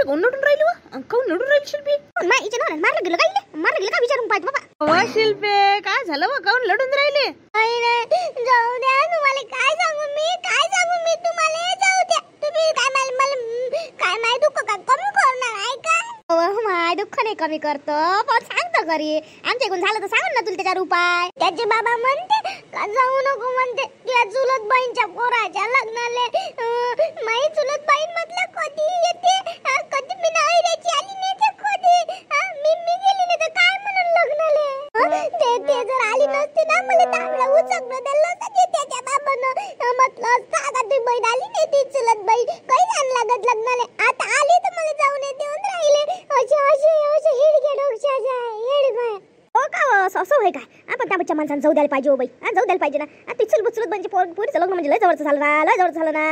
कोण नडून राहिली व काऊन नडून राहिली शिल्पी माईच्या नवऱ्यानं मारलं गेलं का विचारून पाहतो बाबा व शिल्पे काय झालं व काऊन लढून राहिले जाऊ द्या तुम्हाला काय सांगू मी तुम्हाला जाऊ द्या तुम्ही काय माय दुःख का कमी करणार आहे का माय दुःख नाही कमी करतो पण सांगतो घरी आमच्याकडून झालं तर सांग ना तुला त्याच्यावर उपाय त्याचे बाबा म्हणते का जाऊ नको म्हणते तुझ्या चुलत बहीणच्या पोराच्या लग्नाले माई चुलत बहीण म्हटलं कधी येते कधी मी नाही द्यायची आली नाही तर कधी मी गेली नाही तर काय म्हणून लग्नाले ते जर आली नसती ना मला तांबडा उचकणं दिलं असतं ते त्याच्या बाबानं म्हटलं सांगा तुझी बहीण आली नाही ती चुलत बहीण काही नाही लागत लग्नाले आता आली तर मला जाऊन देऊन राहिले असे हिडके डोक्याच्या हेड बाय हो का असं होय काय आपण त्या बच्च्या माणसांना जाऊ द्यायला पाहिजे हो बाई जाऊ द्यायला पाहिजे ना ती चुलत म्हणजे पोरीचं लग्न म्हणजे लय जवळचं झालं ना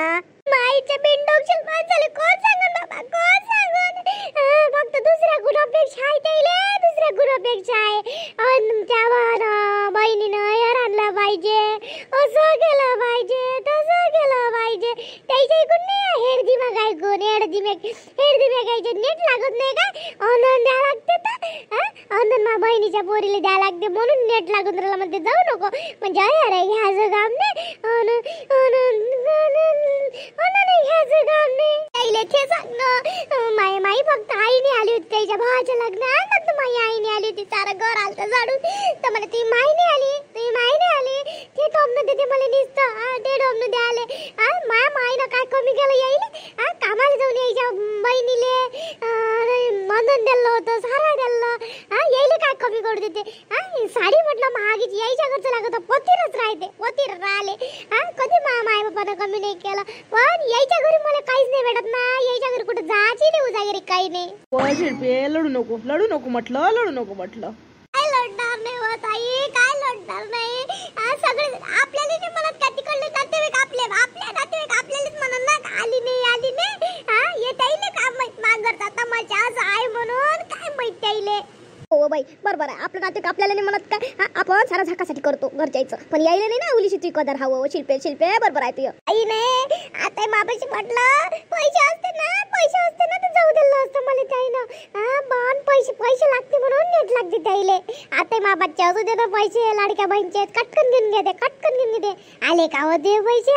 माईच्या बिनडोकशल माणसाला कोण सांगून बाबा कोण सांगून फक्त दुसऱ्या गुणापेक्षा आहे त्याला दुसऱ्या गुणापेक्षा आहे त्या बहिणीनं आणला पाहिजे असं केलं पाहिजे तसं केलं पाहिजे त्याच्या ऐकून नाही हेड दिमाग ऐकून हेड दिमाग ऐकून नीट लागत नाही का आनंद द्या लागते तर आनंद मा बहिणीच्या पोरीला द्या लागते म्हणून नेट लागून राहिला म्हणते जाऊ नको म्हणजे अरे ह्याचं काम नाही ह्याचं काम नाही त्याला ते सांग माई फक्त आईने आली होती त्याच्या भावाच्या लग्नात फक्त माई आईने आली होती सारा घर आलतं झाडून तर मला ती माईने आली ते टोमनं देते मला नुसतं ते टोमनं द्या आले माईनं काय कमी केलं येईल कामाला जाऊन यायच्या बहिणीले मंदन दिलं होतं सारा दिलं यायला काय कमी करू देते साडी म्हटलं महागीची यायच्या घरचं लागत पतीरच राहिले कधी माय बापानं कमी नाही केलं पण यायच्या घरी मला काहीच नाही भेटत ना यायच्या घरी कुठे जायची नाही उजागिरी काही नाही शिल्पे लढू नको म्हटलं काय लढणार नाही होत आई काय लढणार नाही सगळे आपल्याला नाही म्हणत का तिकडले नातेवाईक आपल्या नातेवाईक आपल्यालाच म्हणत ना आली नाही येत आहे का माहित मागरचा तमाशा असं आहे म्हणून काय माहित त्याईले हो बाई बरोबर आहे आपलं नाते आपल्याला नाही म्हणत काय आपण सारा झाकासाठी करतो घरच्याचं पण यायला नाही ना उलीशी तुझी कदर हवं शिल्पे बरोबर आहे तुझं आई नाही आता मापाशी म्हटलं पैसे असते ना तर जाऊ दिलं असतं मला त्याईनं पण पैसे लागते म्हणून नेट लागते त्याईले आता मापाचे असू दे ना पैसे लाडक्या बहिणीचे कटकन घेऊन घे आले का होते पैसे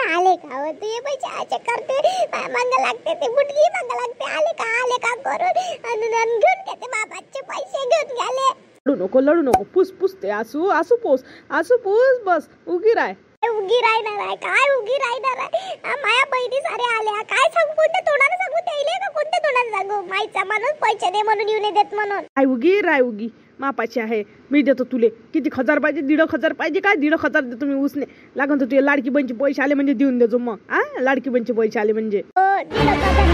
असे करते मांगा लागते ते गुटगी मांगा लागते आले का करून घेऊन घेते मापाचे पैसे घेऊन गेले लढू नको पुस ते आसू पूस बस उगी राहणार आहे काय उगी राहणार आहे माया बहिणी सारे आल्या काय सांगू कोणत्या तोंडाने सांगू त्याईले का कोणत्या तोंडाने सांगू माईचा माणूस पैसे दे म्हणून येऊ देत म्हणून काय उगी मापाची आहे मी देतो तुले किती 1000 पाहिजे 1500 पाहिजे काय 1500 देतो मी उसने लागन तर तुझे लाडकी बहिणीचे पैसे आले म्हणजे देऊन देतो मग लाडकी बहिणीचे पैसे आले म्हणजे 1500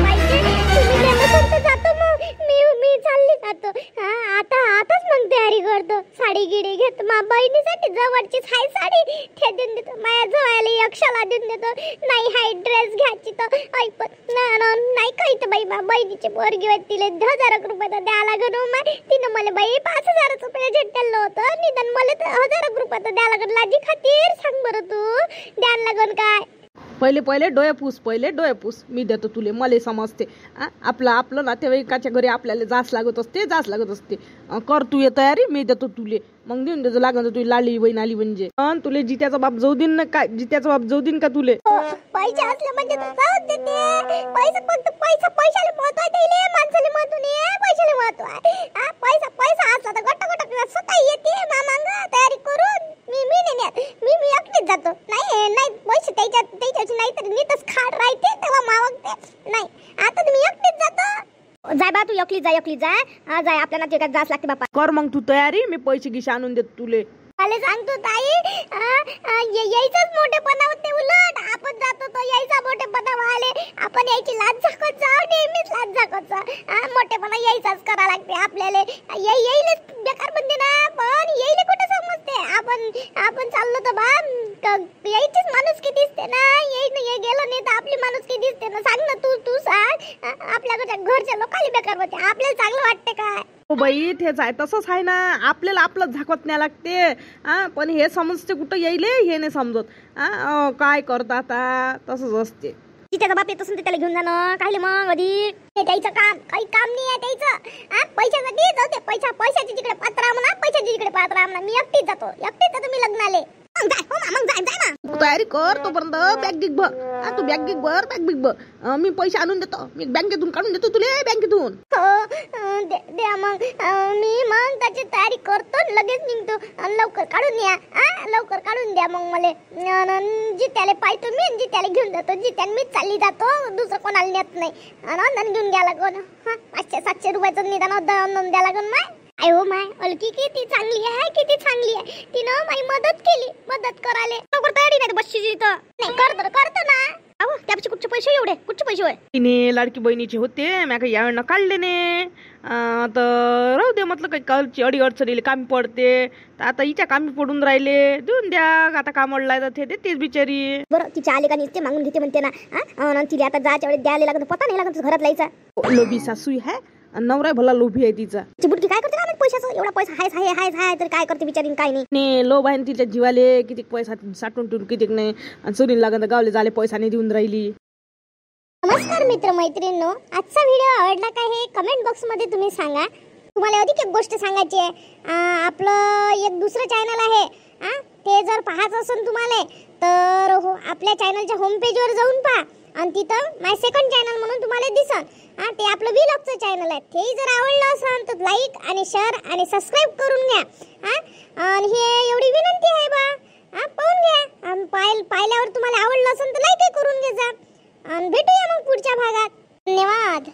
पाहिजे तुम्ही देतो जातो मग मी चालली जातो आताच मग तयारी करतो साडी गिडी घेतो मा बहिणीसाठी जवळचीच हाय साडी ते देऊन देतो माझ्या जवळला यक्षाला देऊन देतो नाही हाय ड्रेस घ्यायची तर ऐकत नाही काही तर बाई बहिणीचे पोरगी तिला 1000 रुपये द्या लागन तिनं मला बाई 5000 रुपये झेटलं होतं निदान मला तर 1000 रुपये तर द्या लागन लाजी खातीर सांग बरं तू द्यान लागन काय पहिले डोळे पूस मी देतो तुले मला समजते आपलं नातेवाईकाच्या घरी आपल्याला जास लागत असते कर तू ये तयारी मी देतो तुले मग देऊन देतो लागन तुझी लाडली बहीण आली म्हणजे तुले जित्याचा बाप जाऊ देईन ना काय जित्याचा बाप जाऊ देईन का तुले पैसे असले म्हणजे जाऊ देते पैशाला महत्व आहे त्याले माणसाला महत्व नाही पैशाला महत्व आहे पैसा असला तर गट स्वतः येते मामांग तयारी करून मी एकटीच जातो नाही पैसे त्याच्याची नाही तर नीतच खाड राहते तेव्हा मावगते नाही आता मी एकटीच जातो जाय बा तू एकली जाय आपल्या नातेवाईकात जास लागते बापा कर मग तू तयारी मी पैसे गिशे आणून देतो तुले मला सांगतो ताई यायचाच मोठेपणा होते उलट आपण जातो तो यायचा मोठेपणा वाले आपण यायची लाज झाकत जाऊ नेहमीच लाज झाकत जा मोठेपणा यायचाच करा लागते आपल्याला येईलच बेकार बनते ना पण येईल कुठे समजते आपण चाललो तर बा यायचीच माणुसकी दिसते ना ये गेलो नाही तर आपली माणुसकी दिसते ना सांग ना तू सांग आपल्या घरच्या लोकांना बेकार होते आपल्याला चांगलं वाटते काय हो बाई तेच आहे तसंच आहे ना आपल्याला आपलं झाकत नाही लागते पण हे समजते कुठं येईल हे नाही समजत काय करतात तसंच असते त्याचा बाप येत असेल तर त्याला घेऊन जाणं कायले मग कधी त्याचं काम काही काम नाही आहे त्याचं. पैशासाठी जाऊ दे. पैशाची जिकडे पात्रा म्हणा, पैशाची जिकडे पात्रा म्हणा. मी एकटीच जातो मी लग्नाले. मग जाय ना. तू तयारी कर तोपर्यंत बॅग गिग भर. तू बॅग गिग भर. मी पैसे आणून देतो. मी बँकेतून काढून देतो तुले बँकेतून. द्या मग. मी मग त्याची तयारी करतो लगेच निघतो. लवकर काढून या. लवकर काढून द्या मग मला. जित्याला पाहतो मी, जित्याला घेऊन जातो. जित्याला मी चालली जातो, दुसरं कोणाला नेत नाही. आणि घेऊन द्या लागून 500-700 रुपयाचं निदान द्या लागून माय. अयो माय अलकी किती चांगली आहे, किती चांगली आहे. तिनं माझी मदत केली. मदत करायला लवकर तयारी नाही बसची इथं. नाही करतो ना. अहो त्याचे कुठचे पैसे एवढे? कुठचे पैसे होय? तिने लाडकी बहिणीचे होते. मी काही यावेळेला काढले नाही. तर राहू दे म्हटलं काही कालची अडी अडचणीला कामी पडते. तर आता हिच्या कामी पडून राहिले. देऊन द्या. आता काम अडलाय तर ते देतेच बिचारी. बरं तिच्या आले का नाही ते मागून घेते म्हणते ना. तिला आता जायच्या वेळेस द्यायला लागत पता नाही लागत घरात लायचा. लोभी सासू आहे. नवरा भला लोभी आहे तिचा. ती बुटकी काय करते ना पैशाचं? एवढा पैसा हाय तर काय करते बिचारी काय नाही. लोभ आहे तिच्या जीवाले. किती पैसा साठवून ठेवून किती नाही. आणि चोरीला लागत गावले झाले पैसा नाही देऊन राहिली. नमस्कार मित्र मैत्रिणींनो, आजचा व्हिडिओ आवडला का हे कमेंट बॉक्स मध्ये तुम्ही सांगा. तुम्हाला अधिक एक गोष्ट सांगायची आहे. आपलं एक दुसरं चॅनल आहे. ते जर पाहायचं असेल तुम्हाला तर आपल्या चॅनलच्या होम पेजवर जाऊन पहा. आणि तिथं माय सेकंड चॅनल म्हणून तुम्हाला दिसन. ते आपलं व्लॉगचं चॅनल आहे. ते जर आवडलं असेल तर लाईक आणि शेअर आणि सबस्क्राईब करून घ्या. आणि हे एवढी विनंती आहे बा. पाहून घ्या. पाहिल्यावर तुम्हाला आवडलं असेल तर लाईक करून घ्या. आणि भेटूया मग पुढच्या भागात. धन्यवाद.